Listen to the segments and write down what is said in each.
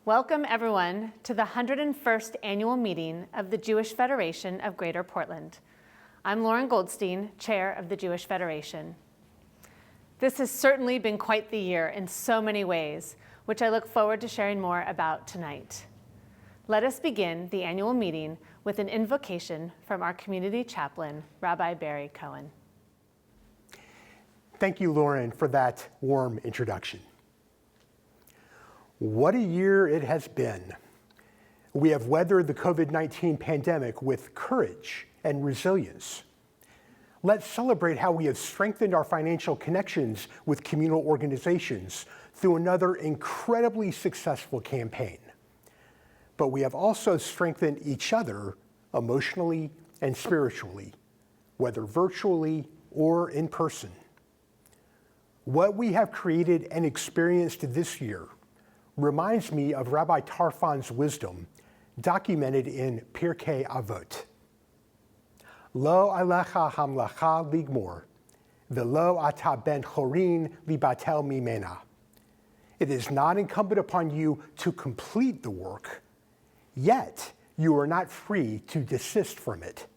Welcome everyone to the 101st annual meeting of the Jewish Federation of Greater Portland. I'm Lauren Goldstein, Chair of the Jewish Federation. This has certainly been quite the year in so many ways, which I look forward to sharing more about tonight. Let us begin the annual meeting with an invocation from our community chaplain, Rabbi Barry Cohen. Thank you, Lauren, for that warm introduction. What a year it has been. We have weathered the COVID-19 pandemic with courage and resilience. Let's celebrate how we have strengthened our financial connections with communal organizations through another incredibly successful campaign. But we have also strengthened each other emotionally and spiritually, whether virtually or in person. What we have created and experienced this year reminds me of Rabbi Tarfon's wisdom documented in Pirkei Avot. Lo alecha hamlacha ligmor, velo ata ben chorin libatel mimena. It is not incumbent upon you to complete the work, yet you are not free to desist from it.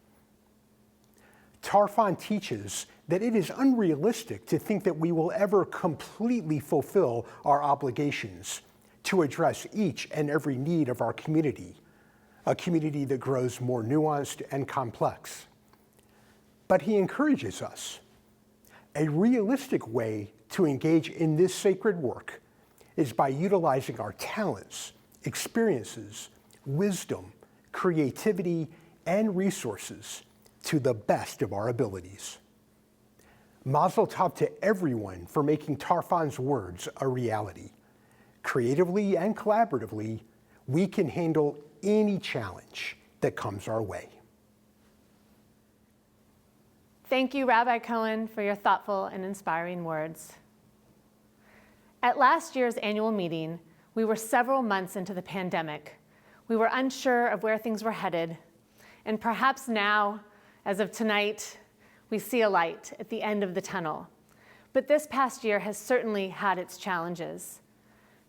Tarfon teaches that it is unrealistic to think that we will ever completely fulfill our obligations to address each and every need of our community, a community that grows more nuanced and complex. But he encourages us. A realistic way to engage in this sacred work is by utilizing our talents, experiences, wisdom, creativity, and resources to the best of our abilities. Mazel tov to everyone for making Tarfon's words a reality. Creatively and collaboratively, we can handle any challenge that comes our way. Thank you, Rabbi Cohen, for your thoughtful and inspiring words. At last year's annual meeting, we were several months into the pandemic. We were unsure of where things were headed, and perhaps now, as of tonight, we see a light at the end of the tunnel. But this past year has certainly had its challenges.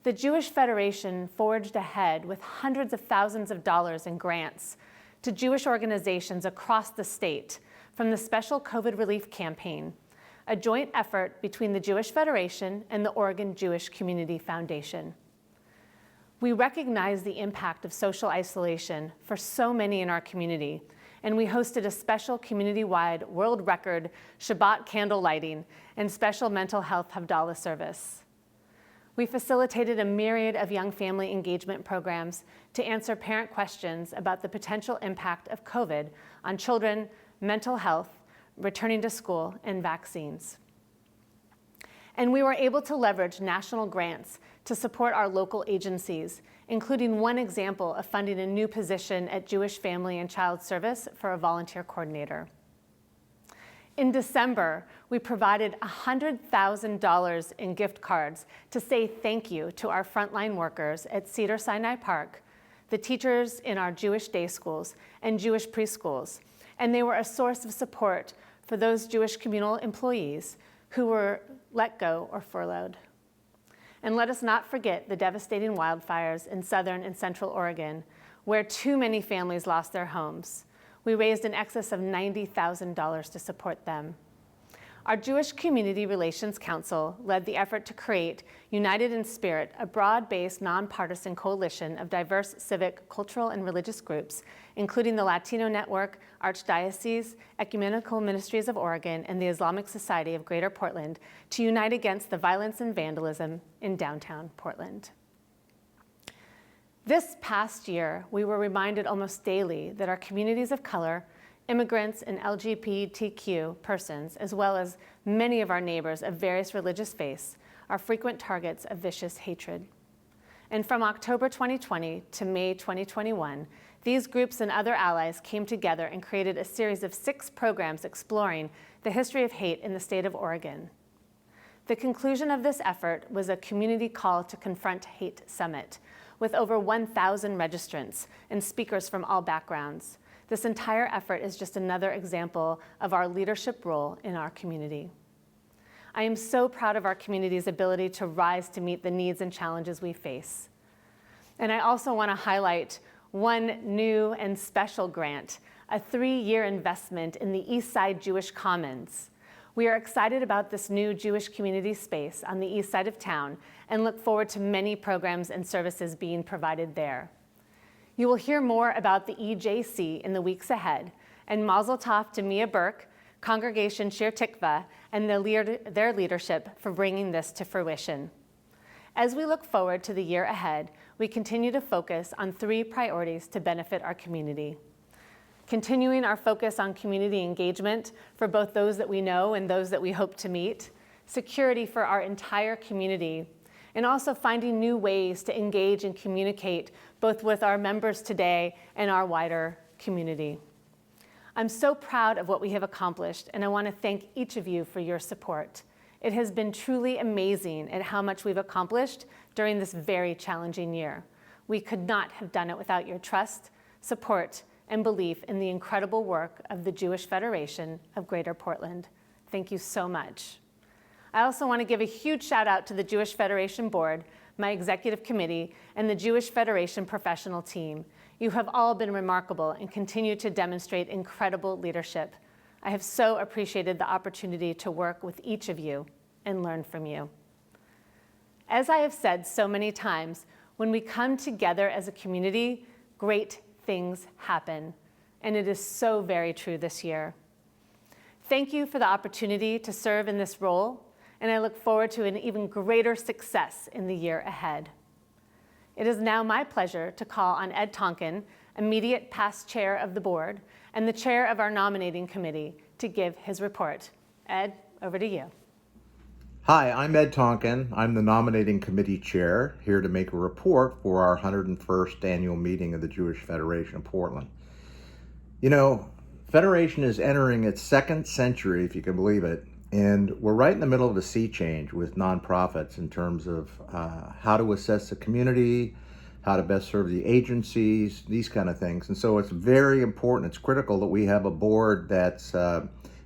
The Jewish Federation forged ahead with hundreds of thousands of dollars in grants to Jewish organizations across the state from the Special COVID Relief Campaign, a joint effort between the Jewish Federation and the Oregon Jewish Community Foundation. We recognize the impact of social isolation for so many in our community, and we hosted a special community-wide world record Shabbat candle lighting and special mental health Havdalah service. We facilitated a myriad of young family engagement programs to answer parent questions about the potential impact of COVID on children, mental health, returning to school, and vaccines. And we were able to leverage national grants to support our local agencies, including one example of funding a new position at Jewish Family and Child Service for a volunteer coordinator. In December, we provided $100,000 in gift cards to say thank you to our frontline workers at Cedars-Sinai Park, the teachers in our Jewish day schools and Jewish preschools, and they were a source of support for those Jewish communal employees who were let go or furloughed. And let us not forget the devastating wildfires in southern and central Oregon, where too many families lost their homes. We raised in excess of $90,000 to support them. Our Jewish Community Relations Council led the effort to create United in Spirit, a broad-based, nonpartisan coalition of diverse civic, cultural, and religious groups, including the Latino Network, Archdiocese, Ecumenical Ministries of Oregon, and the Islamic Society of Greater Portland, to unite against the violence and vandalism in downtown Portland. This past year, we were reminded almost daily that our communities of color, immigrants, and LGBTQ persons, as well as many of our neighbors of various religious faiths, are frequent targets of vicious hatred. And from October 2020 to May 2021, these groups and other allies came together and created a series of 6 programs exploring the history of hate in the state of Oregon. The conclusion of this effort was a community call to confront hate summit, with over 1,000 registrants and speakers from all backgrounds. This entire effort is just another example of our leadership role in our community. I am so proud of our community's ability to rise to meet the needs and challenges we face. And I also want to highlight one new and special grant, a 3-year investment in the Eastside Jewish Commons. We are excited about this new Jewish community space on the east side of town and look forward to many programs and services being provided there. You will hear more about the EJC in the weeks ahead, and Mazel Tov to Mia Burke, Congregation Shir Tikva, and their leadership for bringing this to fruition. As we look forward to the year ahead, we continue to focus on 3 priorities to benefit our community. Continuing our focus on community engagement for both those that we know and those that we hope to meet, security for our entire community, and also finding new ways to engage and communicate both with our members today and our wider community. I'm so proud of what we have accomplished, and I want to thank each of you for your support. It has been truly amazing at how much we've accomplished during this very challenging year. We could not have done it without your trust, support, and belief in the incredible work of the Jewish Federation of Greater Portland. Thank you so much. I also want to give a huge shout out to the Jewish Federation Board, my executive committee, and the Jewish Federation professional team. You have all been remarkable and continue to demonstrate incredible leadership. I have so appreciated the opportunity to work with each of you and learn from you. As I have said so many times, when we come together as a community, great things happen, and it is so very true this year. Thank you for the opportunity to serve in this role, and I look forward to an even greater success in the year ahead. It is now my pleasure to call on Ed Tonkin, immediate past chair of the board, and the chair of our nominating committee, to give his report. Ed, over to you. Hi, I'm Ed Tonkin. I'm the nominating committee chair, here to make a report for our 101st annual meeting of the Jewish Federation of Portland. You know, Federation is entering its 2nd century, if you can believe it, and we're right in the middle of a sea change with nonprofits in terms of how to assess the community, how to best serve the agencies, these kind of things. And so it's very important, it's critical that we have a board that's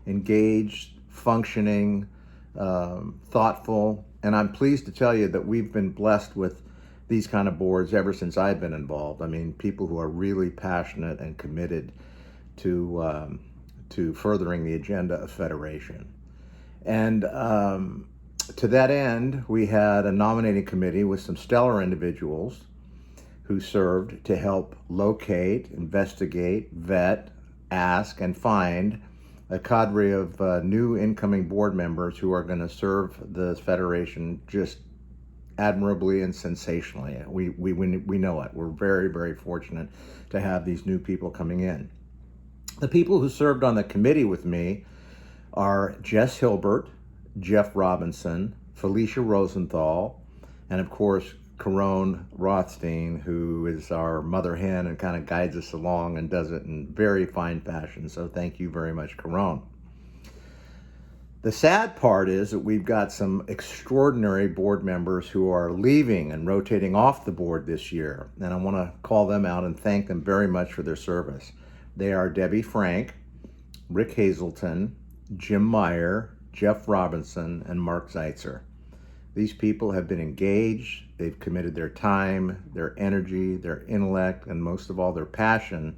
engaged, functioning, thoughtful, and I'm pleased to tell you that we've been blessed with these kind of boards ever since I've been involved. I mean, people who are really passionate and committed to furthering the agenda of Federation. And to that end, we had a nominating committee with some stellar individuals who served to help locate, investigate, vet, ask, and find a cadre of new incoming board members who are going to serve the Federation just admirably and sensationally. We know it. We're very, very fortunate to have these new people coming in. The people who served on the committee with me are Jess Hilbert, Jeff Robinson, Felicia Rosenthal, and of course, Caron Rothstein, who is our mother hen and kind of guides us along and does it in very fine fashion. So thank you very much, Caron. The sad part is that we've got some extraordinary board members who are leaving and rotating off the board this year. And I want to call them out and thank them very much for their service. They are Debbie Frank, Rick Hazelton, Jim Meyer, Jeff Robinson, and Mark Zeitzer. These people have been engaged, they've committed their time, their energy, their intellect, and most of all their passion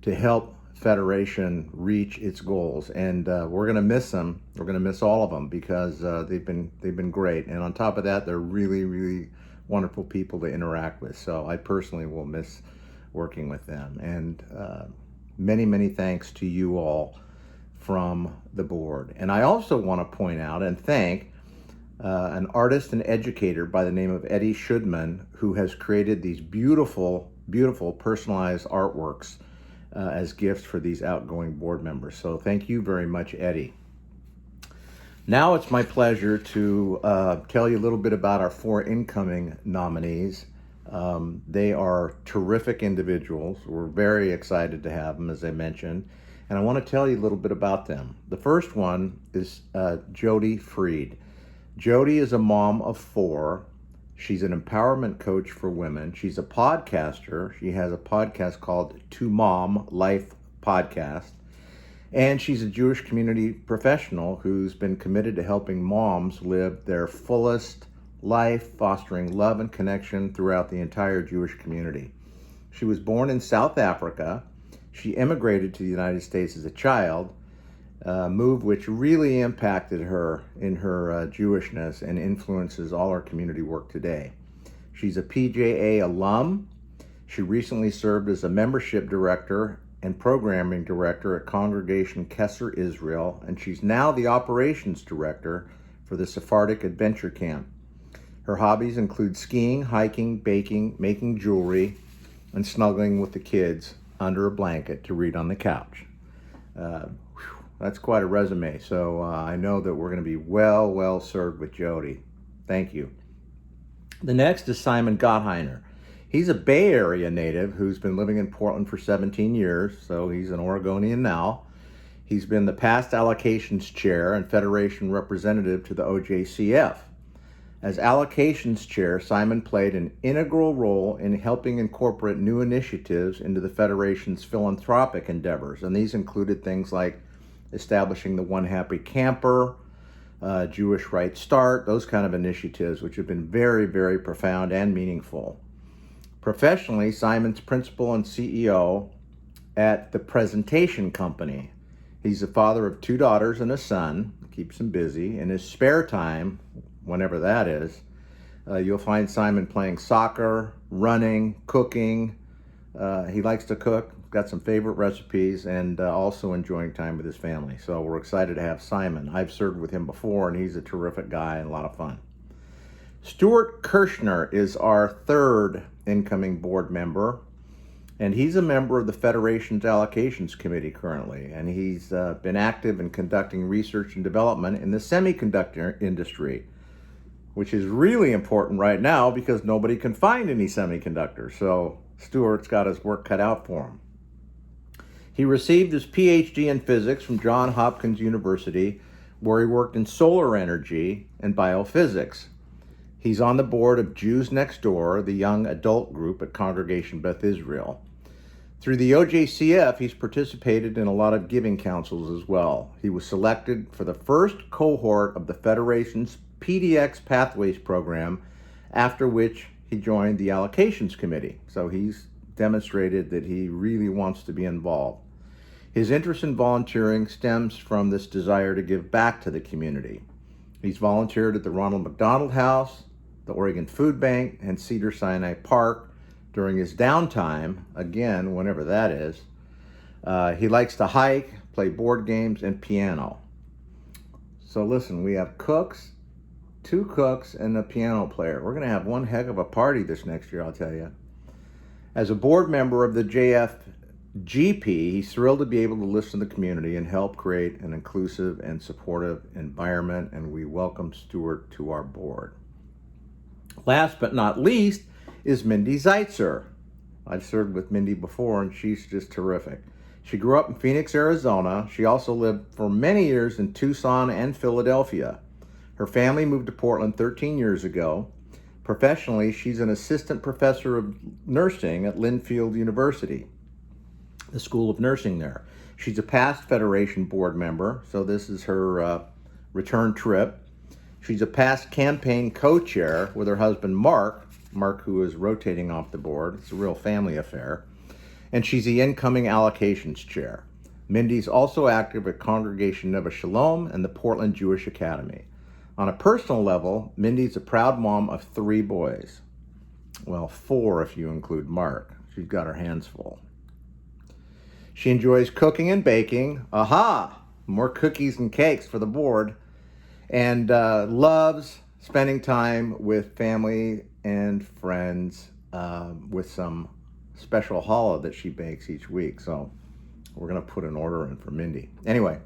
to help Federation reach its goals. And we're gonna miss them. We're gonna miss all of them because they've been great. And on top of that, they're really, really wonderful people to interact with. So I personally will miss working with them. And many, many thanks to you all from the board. And I also want to point out and thank an artist and educator by the name of Eddie Schudman, who has created these beautiful, beautiful personalized artworks as gifts for these outgoing board members. So thank you very much, Eddie. Now it's my pleasure to tell you a little bit about our 4 incoming nominees. They are terrific individuals. We're very excited to have them, as I mentioned. And I want to tell you a little bit about them. The first one is Jody Freed. Jody is a mom of 4. She's an empowerment coach for women. She's a podcaster. She has a podcast called To Mom Life Podcast. And she's a Jewish community professional who's been committed to helping moms live their fullest life, fostering love and connection throughout the entire Jewish community. She was born in South Africa. She immigrated to the United States as a child, a move which really impacted her in her Jewishness and influences all our community work today. She's a PJA alum. She recently served as a membership director and programming director at Congregation Kesser Israel, and she's now the operations director for the Sephardic Adventure Camp. Her hobbies include skiing, hiking, baking, making jewelry, and snuggling with the kids under a blanket to read on the couch. That's quite a resume, so I know that we're going to be well served with Jody. Thank you. The next is Simon Gottheiner. He's a Bay Area native who's been living in Portland for 17 years, so he's an Oregonian now. He's been the past allocations chair and federation representative to the OJCF. As allocations chair, Simon played an integral role in helping incorporate new initiatives into the Federation's philanthropic endeavors, and these included things like establishing the One Happy Camper, Jewish Right Start, those kind of initiatives, which have been very profound and meaningful. Professionally, Simon's principal and CEO at the Presentation Company. He's the father of 2 daughters and a son, keeps him busy. In his spare time, whenever that is, you'll find Simon playing soccer, running, cooking. He likes to cook, got some favorite recipes, and also enjoying time with his family. So we're excited to have Simon. I've served with him before, and he's a terrific guy and a lot of fun. Stuart Kirshner is our 3rd incoming board member, and he's a member of the Federation's Allocations Committee currently, and he's been active in conducting research and development in the semiconductor industry, which is really important right now because nobody can find any semiconductors, so Stuart's got his work cut out for him. He received his PhD in physics from Johns Hopkins University, where he worked in solar energy and biophysics. He's on the board of Jews Next Door, the young adult group at Congregation Beth Israel. Through the OJCF, he's participated in a lot of giving councils as well. He was selected for the first cohort of the Federation's PDX Pathways program, after which he joined the Allocations Committee. So he's demonstrated that he really wants to be involved. His interest in volunteering stems from this desire to give back to the community. He's volunteered at the Ronald McDonald House, the Oregon Food Bank, and Cedars-Sinai Park during his downtime, again, whenever that is. He likes to hike, play board games, and piano. So listen, we have cooks, 2 cooks, and a piano player. We're going to have one heck of a party this next year, I'll tell you. As a board member of the JFGP, he's thrilled to be able to listen to the community and help create an inclusive and supportive environment, and we welcome Stuart to our board. Last but not least is Mindy Zeitzer. I've served with Mindy before, and she's just terrific. She grew up in Phoenix, Arizona. She also lived for many years in Tucson and Philadelphia. Her family moved to Portland 13 years ago. Professionally, she's an assistant professor of nursing at Linfield University, the School of Nursing there. She's a past Federation board member, so this is her return trip. She's a past campaign co-chair with her husband, Mark, who is rotating off the board. It's a real family affair. And she's the incoming allocations chair. Mindy's also active at Congregation Neva Shalom and the Portland Jewish Academy. On a personal level, Mindy's a proud mom of 3 boys. Well, 4 if you include Mark. She's got her hands full. She enjoys cooking and baking. Aha! More cookies and cakes for the board. And loves spending time with family and friends with some special challah that she bakes each week. So we're going to put an order in for Mindy. Anyway,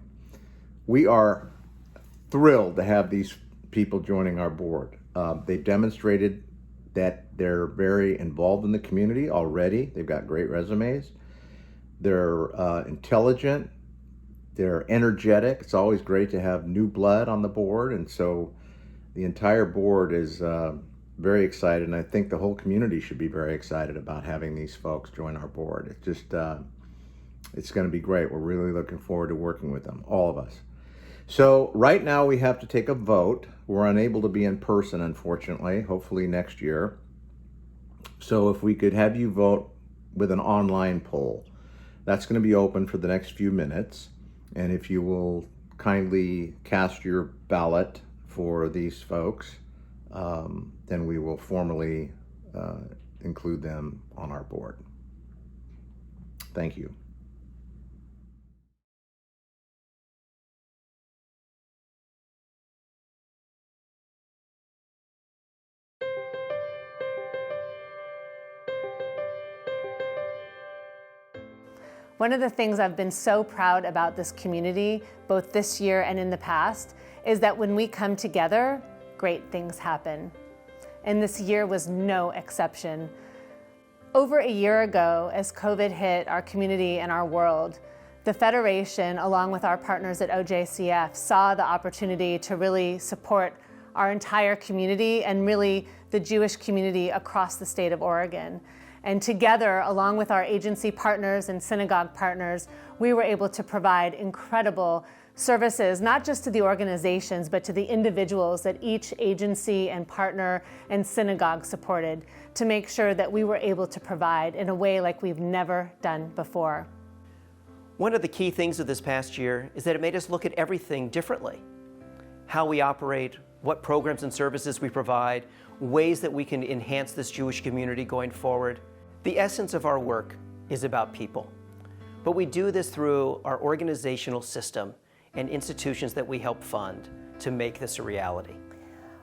we are thrilled to have these people joining our board. They've demonstrated that they're very involved in the community already. They've got great resumes. They're intelligent. They're energetic. It's always great to have new blood on the board. And so the entire board is very excited. And I think the whole community should be very excited about having these folks join our board. It's just, it's going to be great. We're really looking forward to working with them, all of us. So right now we have to take a vote. We're unable to be in person, unfortunately, hopefully next year. So if we could have you vote with an online poll, that's going to be open for the next few minutes. And if you will kindly cast your ballot for these folks, then we will formally include them on our board. Thank you. One of the things I've been so proud about this community, both this year and in the past, is that when we come together, great things happen. And this year was no exception. Over a year ago, as COVID hit our community and our world, the Federation, along with our partners at OJCF, saw the opportunity to really support our entire community and really the Jewish community across the state of Oregon. And together, along with our agency partners and synagogue partners, we were able to provide incredible services, not just to the organizations, but to the individuals that each agency and partner and synagogue supported, to make sure that we were able to provide in a way like we've never done before. One of the key things of this past year is that it made us look at everything differently. How we operate, what programs and services we provide, ways that we can enhance this Jewish community going forward. The essence of our work is about people, but we do this through our organizational system and institutions that we help fund to make this a reality.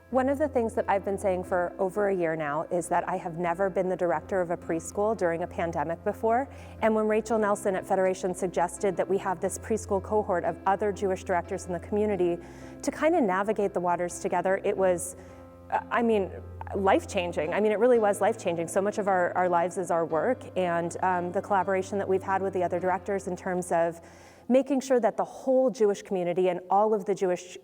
One of the things that I've been saying for over a year now is that I have never been the director of a preschool during a pandemic before. And when Rachel Nelson at Federation suggested that we have this preschool cohort of other Jewish directors in the community to kind of navigate the waters together, it was, life-changing. It really was life-changing. So much of our lives is our work, and the collaboration that we've had with the other directors in terms of making sure that the whole Jewish community and all of the Jewish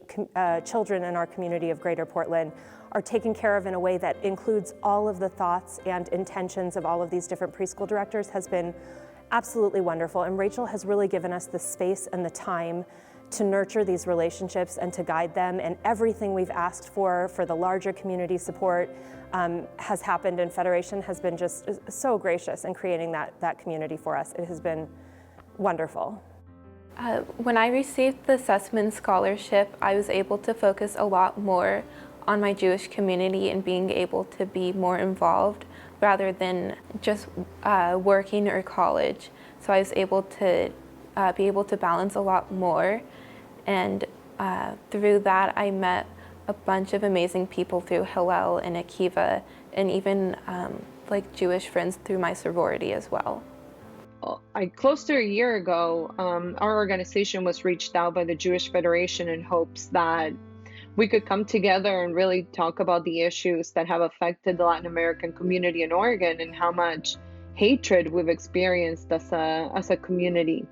children in our community of Greater Portland are taken care of in a way that includes all of the thoughts and intentions of all of these different preschool directors has been absolutely wonderful. And Rachel has really given us the space and the time to nurture these relationships and to guide them, and everything we've asked for the larger community support has happened, and Federation has been just so gracious in creating that community for us. It has been wonderful. When I received the Sussman Scholarship, I was able to focus a lot more on my Jewish community and being able to be more involved rather than just working or college. So I was able to be able to balance a lot more, and through that I met a bunch of amazing people through Hillel and Akiva, and even like Jewish friends through my sorority as well. Close to a year ago, our organization was reached out by the Jewish Federation in hopes that we could come together and really talk about the issues that have affected the Latin American community in Oregon and how much hatred we've experienced as a community.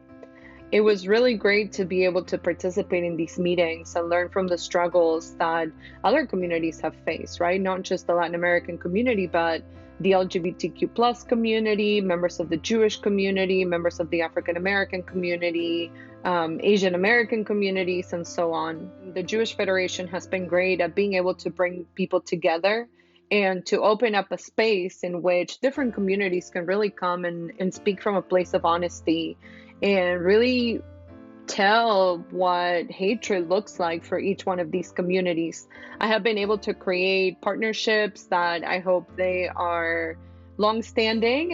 It was really great to be able to participate in these meetings and learn from the struggles that other communities have faced, right? Not just the Latin American community, but the LGBTQ+ community, members of the Jewish community, members of the African American community, Asian American communities, and so on. The Jewish Federation has been great at being able to bring people together and to open up a space in which different communities can really come and speak from a place of honesty and really tell what hatred looks like for each one of these communities. I have been able to create partnerships that I hope they are long-standing,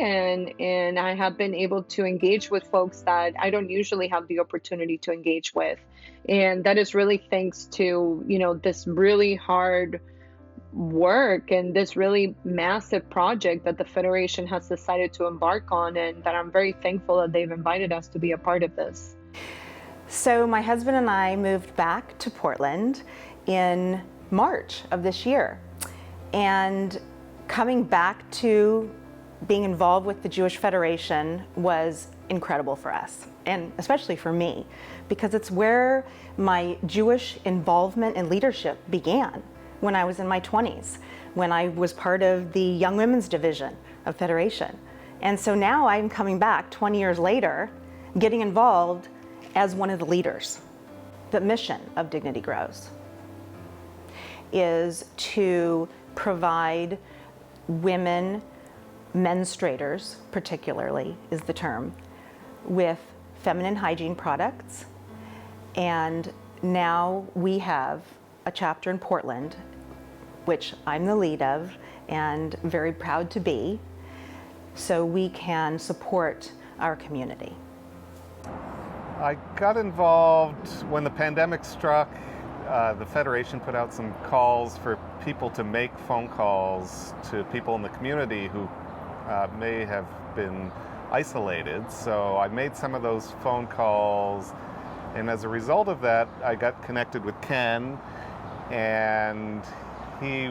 and I have been able to engage with folks that I don't usually have the opportunity to engage with. And that is really thanks to, this really hard work and this really massive project that the Federation has decided to embark on, and that I'm very thankful that they've invited us to be a part of this. So my husband and I moved back to Portland in March of this year, and coming back to being involved with the Jewish Federation was incredible for us, and especially for me, because it's where my Jewish involvement and leadership began when I was in my 20s, when I was part of the Young Women's Division of Federation. And so now I'm coming back 20 years later, getting involved as one of the leaders. the mission of Dignity Grows is to provide women, menstruators particularly is the term, with feminine hygiene products. And now we have a chapter in Portland, which I'm the lead of and very proud to be, so we can support our community. I got involved when the pandemic struck. The Federation put out some calls for people to make phone calls to people in the community who may have been isolated. So I made some of those phone calls, and as a result of that, I got connected with Ken, and he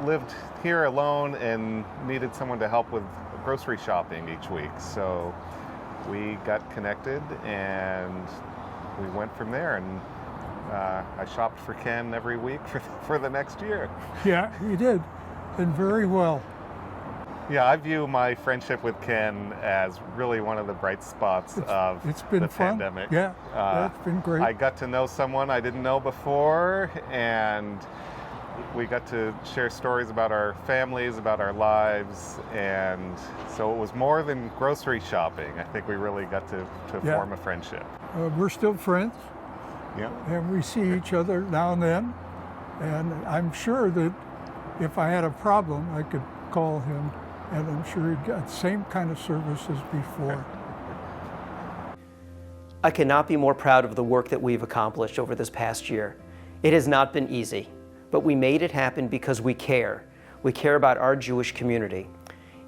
lived here alone and needed someone to help with grocery shopping each week. So we got connected and we went from there, and I shopped for Ken every week for the next year. Yeah, you did, and very well. Yeah, I view my friendship with Ken as really one of the bright spots of It's been the fun. pandemic. Yeah, it's been great. I got to know someone I didn't know before, and we got to share stories about our families, about our lives, and so it was more than grocery shopping. I think we really got to Yeah. form a friendship. We're still friends, Yeah. and we see each other now and then. And I'm sure that if I had a problem, I could call him, and I'm sure he'd get the same kind of service as before. I cannot be more proud of the work that we've accomplished over this past year. It has not been easy, but we made it happen because we care. We care about our Jewish community.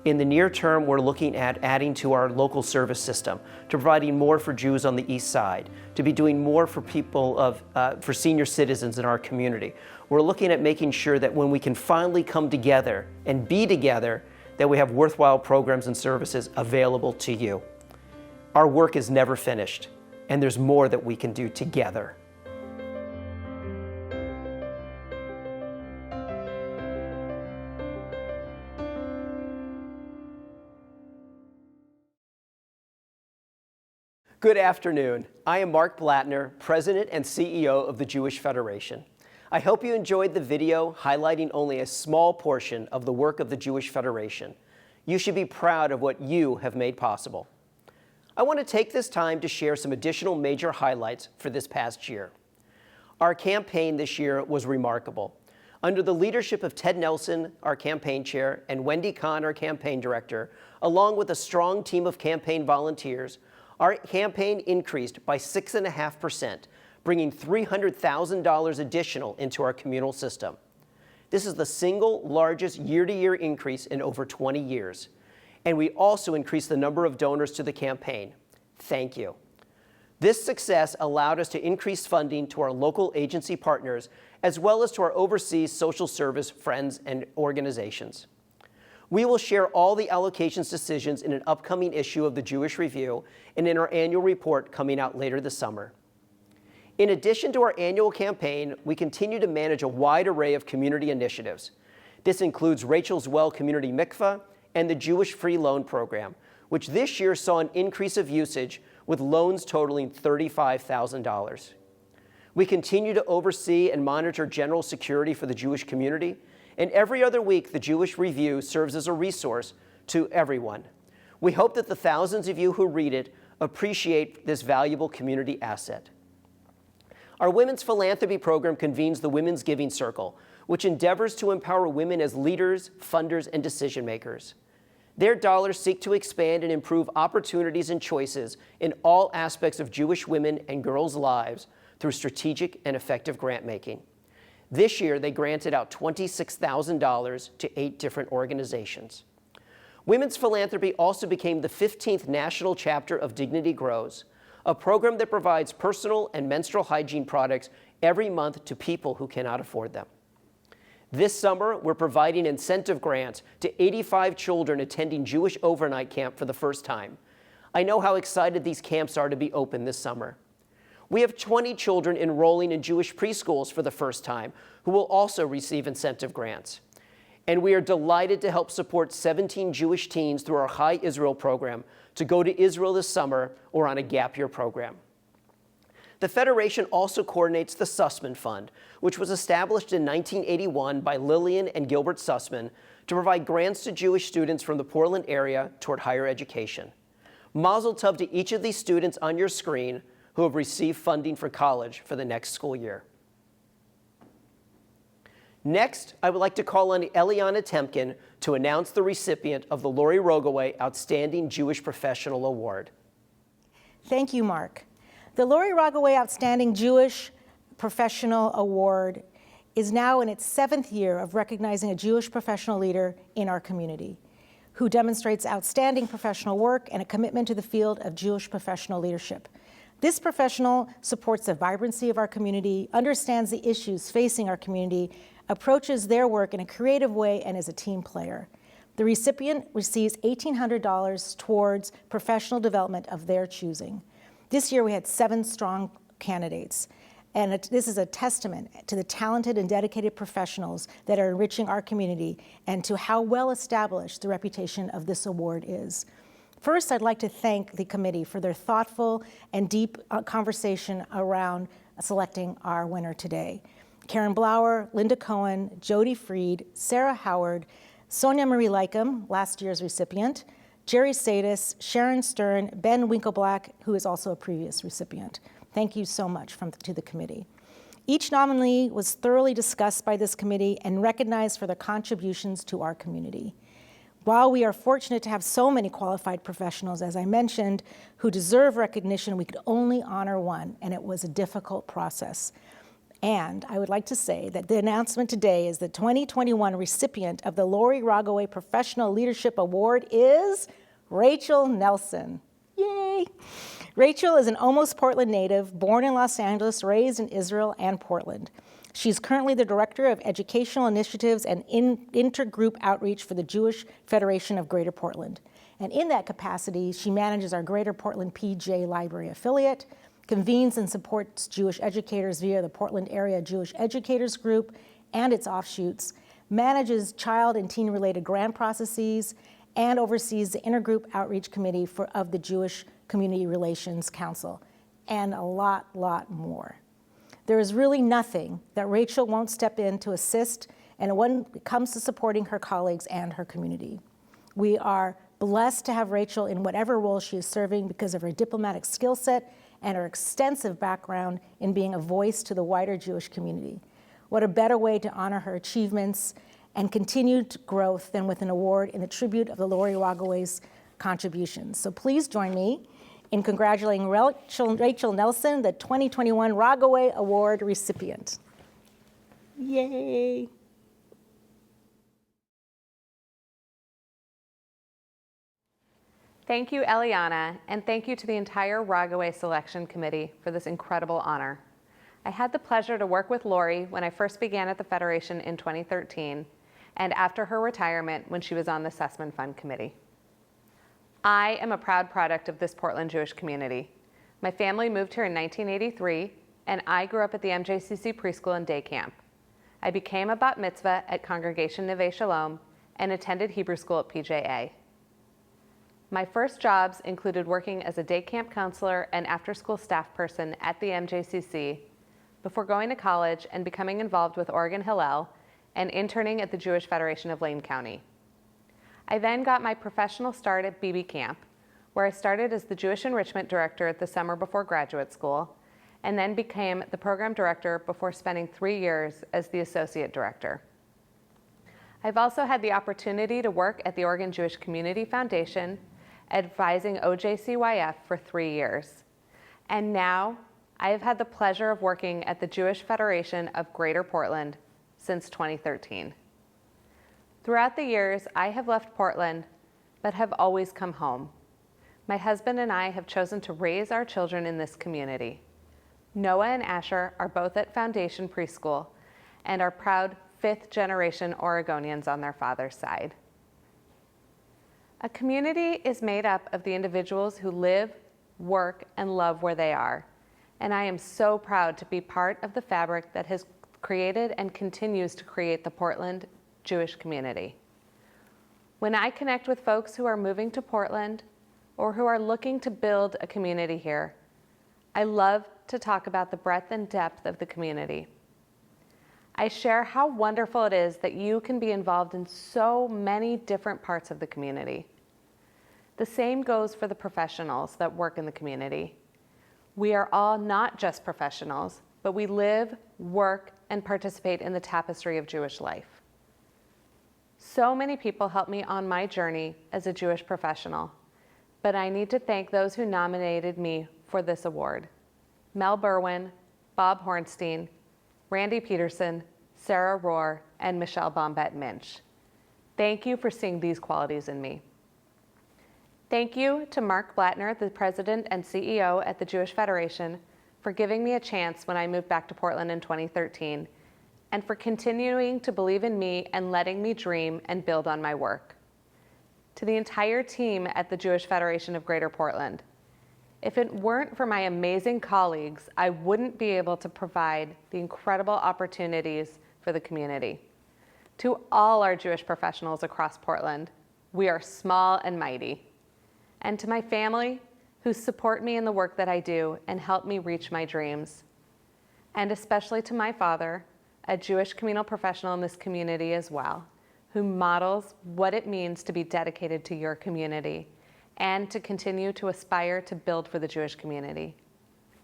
In the near term, we're looking at adding to our local service system, to providing more for Jews on the East Side, to be doing more for for senior citizens in our community. We're looking at making sure that when we can finally come together and be together, that we have worthwhile programs and services available to you. Our work is never finished, and there's more that we can do together. Good afternoon. I am Mark Blattner, President and CEO of the Jewish Federation. I hope you enjoyed the video highlighting only a small portion of the work of the Jewish Federation. You should be proud of what you have made possible. I want to take this time to share some additional major highlights for this past year. Our campaign this year was remarkable. Under the leadership of Ted Nelson, our campaign chair, and Wendy Kahn, our campaign director, along with a strong team of campaign volunteers, our campaign increased by 6.5%, bringing $300,000 additional into our communal system. This is the single largest year-to-year increase in over 20 years. And we also increased the number of donors to the campaign. Thank you. This success allowed us to increase funding to our local agency partners, as well as to our overseas social service friends and organizations. We will share all the allocations decisions in an upcoming issue of the Jewish Review and in our annual report coming out later this summer. In addition to our annual campaign, we continue to manage a wide array of community initiatives. This includes Rachel's Well Community Mikveh and the Jewish Free Loan Program, which this year saw an increase of usage with loans totaling $35,000. We continue to oversee and monitor general security for the Jewish community, and every other week the Jewish Review serves as a resource to everyone. We hope that the thousands of you who read it appreciate this valuable community asset. Our Women's Philanthropy Program convenes the Women's Giving Circle, which endeavors to empower women as leaders, funders, and decision makers. Their dollars seek to expand and improve opportunities and choices in all aspects of Jewish women and girls' lives through strategic and effective grant making. This year, they granted out $26,000 to 8 different organizations. Women's Philanthropy also became the 15th national chapter of Dignity Grows, a program that provides personal and menstrual hygiene products every month to people who cannot afford them. This summer, we're providing incentive grants to 85 children attending Jewish overnight camp for the first time. I know how excited these camps are to be open this summer. We have 20 children enrolling in Jewish preschools for the first time who will also receive incentive grants. And we are delighted to help support 17 Jewish teens through our Chai Israel program to go to Israel this summer or on a gap year program. The Federation also coordinates the Sussman Fund, which was established in 1981 by Lillian and Gilbert Sussman to provide grants to Jewish students from the Portland area toward higher education. Mazel tov to each of these students on your screen who have received funding for college for the next school year. Next, I would like to call on Eliana Temkin to announce the recipient of the Lori Rogoway Outstanding Jewish Professional Award. Thank you, Mark. The Lori Rogoway Outstanding Jewish Professional Award is now in its 7th year of recognizing a Jewish professional leader in our community who demonstrates outstanding professional work and a commitment to the field of Jewish professional leadership. This professional supports the vibrancy of our community, understands the issues facing our community, approaches their work in a creative way, and is a team player. The recipient receives $1,800 towards professional development of their choosing. This year we had 7 strong candidates, and this is a testament to the talented and dedicated professionals that are enriching our community and to how well established the reputation of this award is. First, I'd like to thank the committee for their thoughtful and deep conversation around selecting our winner today. Karen Blauer, Linda Cohen, Jody Freed, Sarah Howard, Sonia Marie Lycum, last year's recipient, Jerry Sadis, Sharon Stern, Ben Winkleblack, who is also a previous recipient. Thank you so much to the committee. Each nominee was thoroughly discussed by this committee and recognized for their contributions to our community. While we are fortunate to have so many qualified professionals, as I mentioned, who deserve recognition, we could only honor one, and it was a difficult process. And I would like to say that the announcement today is the 2021 recipient of the Lori Rogoway Professional Leadership Award is Rachel Nelson. Yay! Rachel is an almost Portland native, born in Los Angeles, raised in Israel and Portland. She's currently the Director of Educational Initiatives and Intergroup Outreach for the Jewish Federation of Greater Portland. And in that capacity, she manages our Greater Portland PJ Library affiliate, convenes and supports Jewish educators via the Portland Area Jewish Educators Group and its offshoots, manages child and teen-related grant processes, and oversees the Intergroup Outreach Committee of the Jewish Community Relations Council, and a lot more. There is really nothing that Rachel won't step in to assist, and when it comes to supporting her colleagues and her community. We are blessed to have Rachel in whatever role she is serving because of her diplomatic skill set and her extensive background in being a voice to the wider Jewish community. What a better way to honor her achievements and continued growth than with an award in the tribute of the Lori Rogoway's contributions. So please join me in congratulating Rachel Nelson, the 2021 Rogoway Award recipient. Yay! Thank you, Eliana, and thank you to the entire Rogoway Selection Committee for this incredible honor. I had the pleasure to work with Lori when I first began at the Federation in 2013, and after her retirement when she was on the Sussman Fund Committee. I am a proud product of this Portland Jewish community. My family moved here in 1983, and I grew up at the MJCC preschool and day camp. I became a bat mitzvah at Congregation Neve Shalom and attended Hebrew school at PJA. My first jobs included working as a day camp counselor and after-school staff person at the MJCC before going to college and becoming involved with Oregon Hillel and interning at the Jewish Federation of Lane County. I then got my professional start at BB Camp, where I started as the Jewish Enrichment Director at the summer before graduate school, and then became the Program Director before spending 3 years as the Associate Director. I've also had the opportunity to work at the Oregon Jewish Community Foundation, advising OJCYF for 3 years. And now, I have had the pleasure of working at the Jewish Federation of Greater Portland since 2013. Throughout the years, I have left Portland, but have always come home. My husband and I have chosen to raise our children in this community. Noah and Asher are both at Foundation Preschool and are proud 5th-generation Oregonians on their father's side. A community is made up of the individuals who live, work, and love where they are, and I am so proud to be part of the fabric that has created and continues to create the Portland Jewish community. When I connect with folks who are moving to Portland or who are looking to build a community here, I love to talk about the breadth and depth of the community. I share how wonderful it is that you can be involved in so many different parts of the community. The same goes for the professionals that work in the community. We are all not just professionals, but we live, work, and participate in the tapestry of Jewish life. So many people helped me on my journey as a Jewish professional, but I need to thank those who nominated me for this award: Mel Berwin, Bob Hornstein, Randy Peterson, Sarah Rohr, and Michelle Bombette-Minch. Thank you for seeing these qualities in me. Thank you to Mark Blattner, the President and CEO at the Jewish Federation, for giving me a chance when I moved back to Portland in 2013, and for continuing to believe in me and letting me dream and build on my work. To the entire team at the Jewish Federation of Greater Portland, if it weren't for my amazing colleagues, I wouldn't be able to provide the incredible opportunities for the community. To all our Jewish professionals across Portland, we are small and mighty. And to my family, who support me in the work that I do and help me reach my dreams. And especially to my father, a Jewish communal professional in this community as well, who models what it means to be dedicated to your community and to continue to aspire to build for the Jewish community.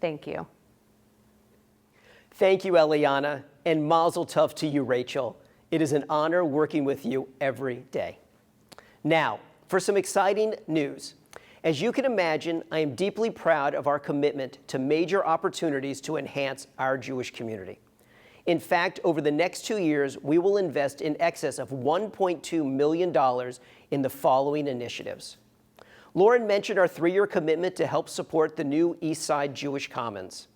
Thank you. Thank you, Eliana, and mazel tov to you, Rachel. It is an honor working with you every day. Now, for some exciting news. As you can imagine, I am deeply proud of our commitment to major opportunities to enhance our Jewish community. In fact, over the next 2 years, we will invest in excess of $1.2 million in the following initiatives. Lauren mentioned our 3-year commitment to help support the new East Side Jewish Commons.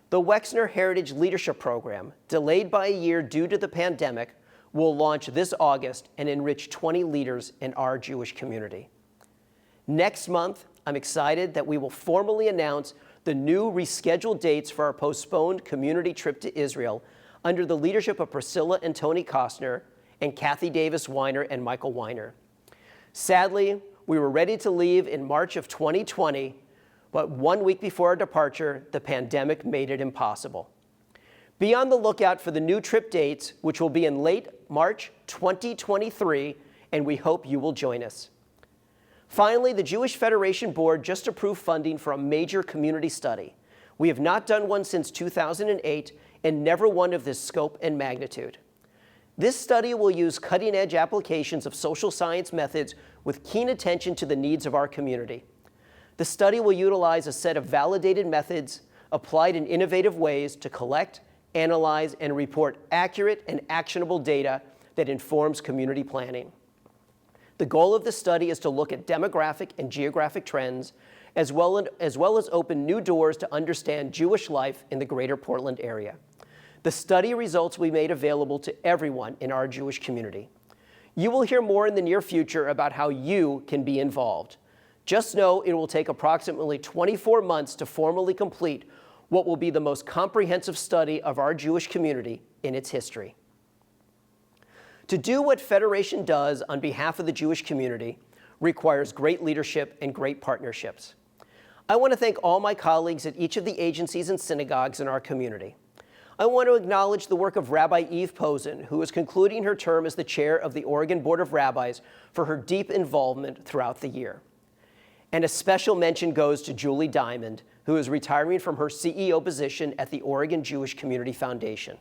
The Wexner Heritage Leadership Program, delayed by a year due to the pandemic, will launch this August and enrich 20 leaders in our Jewish community. Next month, I'm excited that we will formally announce the new rescheduled dates for our postponed community trip to Israel under the leadership of Priscilla and Tony Costner and Kathy Davis Weiner and Michael Weiner. Sadly, we were ready to leave in March of 2020, but 1 week before our departure, the pandemic made it impossible. Be on the lookout for the new trip dates, which will be in late March 2023, and we hope you will join us. Finally, the Jewish Federation Board just approved funding for a major community study. We have not done one since 2008 and never one of this scope and magnitude. This study will use cutting-edge applications of social science methods with keen attention to the needs of our community. The study will utilize a set of validated methods applied in innovative ways to collect, analyze, and report accurate and actionable data that informs community planning. The goal of the study is to look at demographic and geographic trends, as well as open new doors to understand Jewish life in the greater Portland area. The study results will be made available to everyone in our Jewish community. You will hear more in the near future about how you can be involved. Just know it will take approximately 24 months to formally complete what will be the most comprehensive study of our Jewish community in its history. To do what Federation does on behalf of the Jewish community requires great leadership and great partnerships. I want to thank all my colleagues at each of the agencies and synagogues in our community. I want to acknowledge the work of Rabbi Eve Posen, who is concluding her term as the chair of the Oregon Board of Rabbis, for her deep involvement throughout the year. And a special mention goes to Julie Diamond, who is retiring from her CEO position at the Oregon Jewish Community Foundation.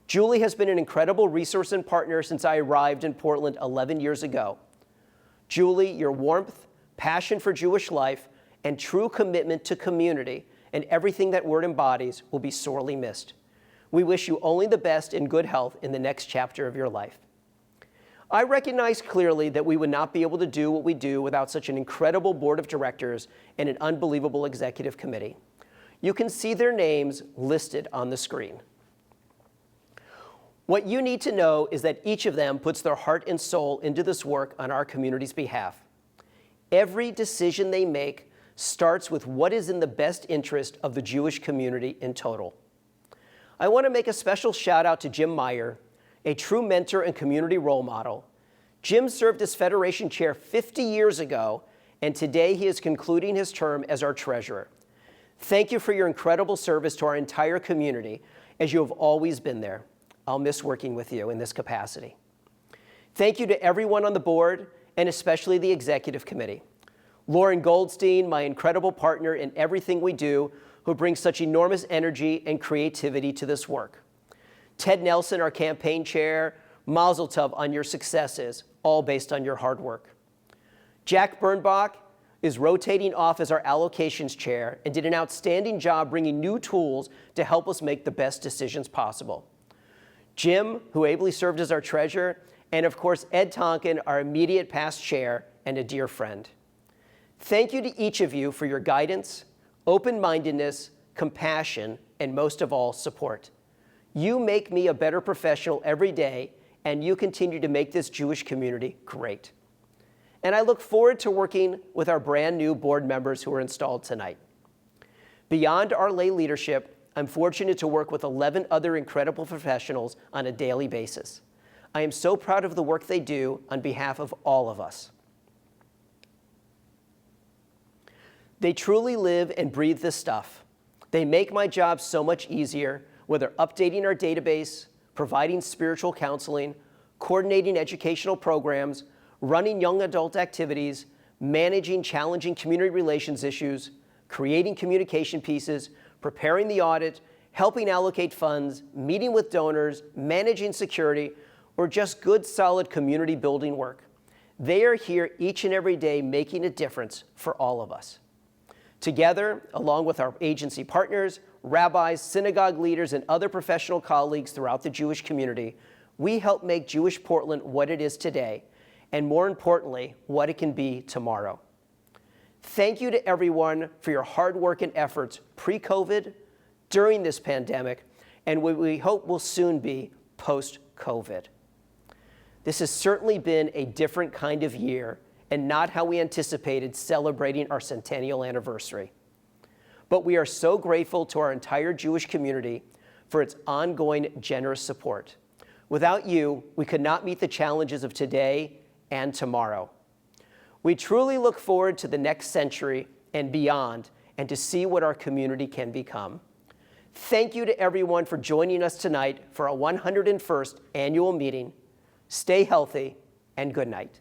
Julie has been an incredible resource and partner since I arrived in Portland 11 years ago. Julie, your warmth, passion for Jewish life, and true commitment to community and everything that word embodies will be sorely missed. We wish you only the best and good health in the next chapter of your life. I recognize clearly that we would not be able to do what we do without such an incredible board of directors and an unbelievable executive committee. You can see their names listed on the screen. What you need to know is that each of them puts their heart and soul into this work on our community's behalf. Every decision they make starts with what is in the best interest of the Jewish community in total. I want to make a special shout out to Jim Meyer, a true mentor and community role model. Jim served as Federation Chair 50 years ago, and today he is concluding his term as our treasurer. Thank you for your incredible service to our entire community, as you have always been there. I'll miss working with you in this capacity. Thank you to everyone on the board, and especially the executive committee. Lauren Goldstein, my incredible partner in everything we do, who brings such enormous energy and creativity to this work. Ted Nelson, our campaign chair, Mazel Tov on your successes, all based on your hard work. Jack Birnbach is rotating off as our allocations chair and did an outstanding job bringing new tools to help us make the best decisions possible. Jim, who ably served as our treasurer, and of course Ed Tonkin, our immediate past chair and a dear friend. Thank you to each of you for your guidance, open-mindedness, compassion, and most of all, support. You make me a better professional every day, and you continue to make this Jewish community great. And I look forward to working with our brand new board members who are installed tonight. Beyond our lay leadership, I'm fortunate to work with 11 other incredible professionals on a daily basis. I am so proud of the work they do on behalf of all of us. They truly live and breathe this stuff. They make my job so much easier, whether updating our database, providing spiritual counseling, coordinating educational programs, running young adult activities, managing challenging community relations issues, creating communication pieces, preparing the audit, helping allocate funds, meeting with donors, managing security, or just good, solid community building work. They are here each and every day making a difference for all of us. Together, along with our agency partners, rabbis, synagogue leaders, and other professional colleagues throughout the Jewish community, we help make Jewish Portland what it is today, and more importantly, what it can be tomorrow. Thank you to everyone for your hard work and efforts pre-COVID, during this pandemic, and what we hope will soon be post-COVID. This has certainly been a different kind of year, and not how we anticipated celebrating our centennial anniversary. But we are so grateful to our entire Jewish community for its ongoing generous support. Without you, we could not meet the challenges of today and tomorrow. We truly look forward to the next century and beyond, and to see what our community can become. Thank you to everyone for joining us tonight for our 101st annual meeting. Stay healthy, and good night.